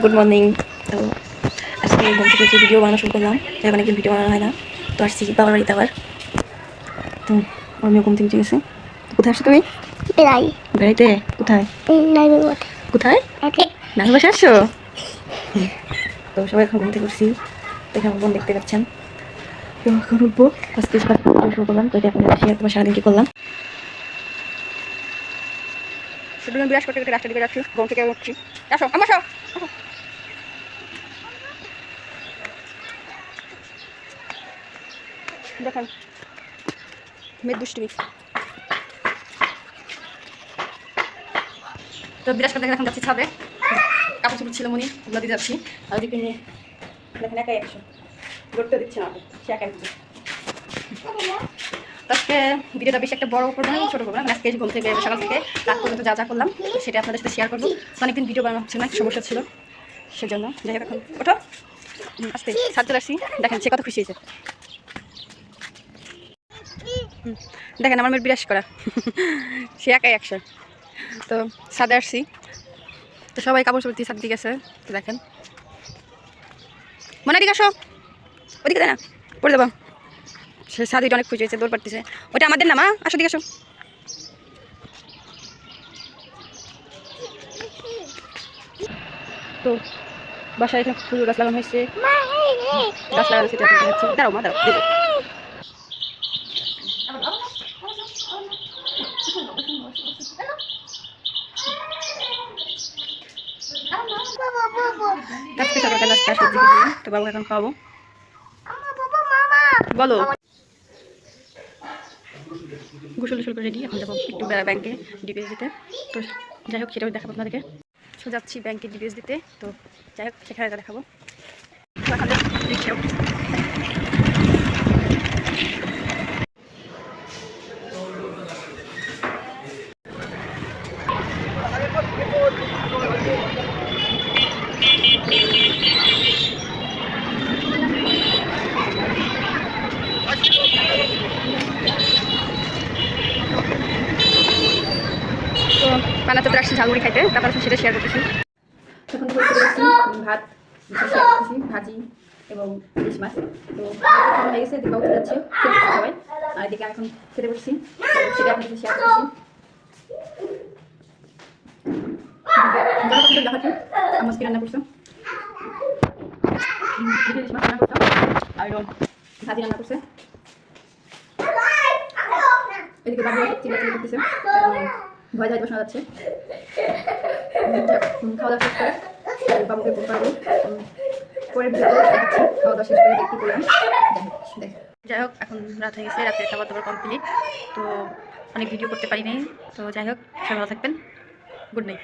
Good morning. তো আজকে ঘুম থেকে উঠে ভিডিও বানানো শুরু করলাম। অনেকদিন ভিডিও বানানো হয় না, তো আসছি বাবার বাড়িতে আবার। তো আমিও ঘুম থেকে উঠে গেছে। কোথায় আসছো তুমি? বেড়াইতে? কোথায়? কোথায়? নানু বাসা আসছো? তো সবাই এখন ঘুম থেকে উঠছি, দেখে আমার বোন দেখতে পাচ্ছেন। তো এখন উঠবো, আজকে শুরু করলাম। তো এটা এখন তোমার সারাদিন কি করলাম। শুধু বিরাজ করতে করতে রাস্তা দিকে যাচ্ছি, ঘুম থেকে উঠছি। আসো আমার সব দেখেন মেয়ের দুষ্টুমি। তো বিরাজ করতে এখন যাচ্ছি ছাদে, কাপড় চোপড় ছিল মনি ওগুলো দিয়ে যাচ্ছি। আর ওদিকে নিয়ে দেখেন একাই একশো ঘুরতে দিচ্ছে না, সে একাই দিচ্ছে। আজকে ভিডিওটা বেশি একটা বড় করবো না, ছোটো করবো না। আজকে ঘুম থেকে সকাল থেকে রাত পর্যন্ত যা যা করলাম সেটা আপনাদের সাথে শেয়ার করবো। অনেকদিন ভিডিও বানানো হচ্ছে না, সমস্যা ছিল, সেজন্য। যাই হোক এখন ওঠো, আজকে ছাদ চলে আসছি। দেখেন সে কত খুশি হয়েছে। দেখেন আমার মেয়ের বিরাস করা, সে একাই একশো। তো ছাদে আসছি, তো সবাই কাপড় চোপড় দিয়ে ছাদ দিকে গেছে। তো দেখেন মনে দিকে আসো, ওদিকে তাই না পড়ে যাবো। সে ছাদিটা অনেক খুশি হয়েছে, দৌড় পাড়তেছে। ওটা আমাদের না মা, আসো দিকে আসো। তো বাসায় এখানে ফুল গাছ লাগানো হয়েছে, গাছ লাগানো সেটা হচ্ছে। দাঁড়াও মা, দাঁড়াও দেবো। আজকে সকালবেলা নাস্তা সবজি খেয়েছিলাম, তো বাবু এখন খাওয়াবো। বলো। গোসল গোসল করে রেডি, এখন যাবো একটু ব্যাংকে ডিপিএস দিতে। তো যাই হোক সেটাও দেখাবো আপনাদেরকে। তো যাচ্ছি ব্যাংকে ডিপিএস দিতে, তো যাই হোক সেখানে দেখাবো। তো বানাতে তো আসছি ঝালমুড়ি খাইতে, তারপর সেটা শেয়ার করতেছি। এখন ভাত ভাজি এবং ইলিশ মাছ। তো হয়ে গেছে, দিকে উঠে যাচ্ছে সবাই, আর এদিকে এখন খেতে বসছি, সেটা আপনাদের শেয়ার করতেছি। আমার কি রান্না করছো? ইলিশ মাছ রান্না করছো আর ভাজি রান্না করছে। এদিকে বাবু চিল্লাচিল্লি করতেছে, ভয় যায় বসানো যাচ্ছে। খাওয়া দাওয়া শেষ করে বাবুকে ঘুম পাড়বো, পরে দেখাচ্ছি খাওয়া দাওয়া শেষ করে দেখতে করলাম। যাই হোক এখন রাত হয়ে গেছে, রাতের খাবার দাবার কমপ্লিট। তো অনেক ভিডিও করতে পারি নাই। তো যাই হোক সবাই ভালো থাকবেন, গুড নাইট।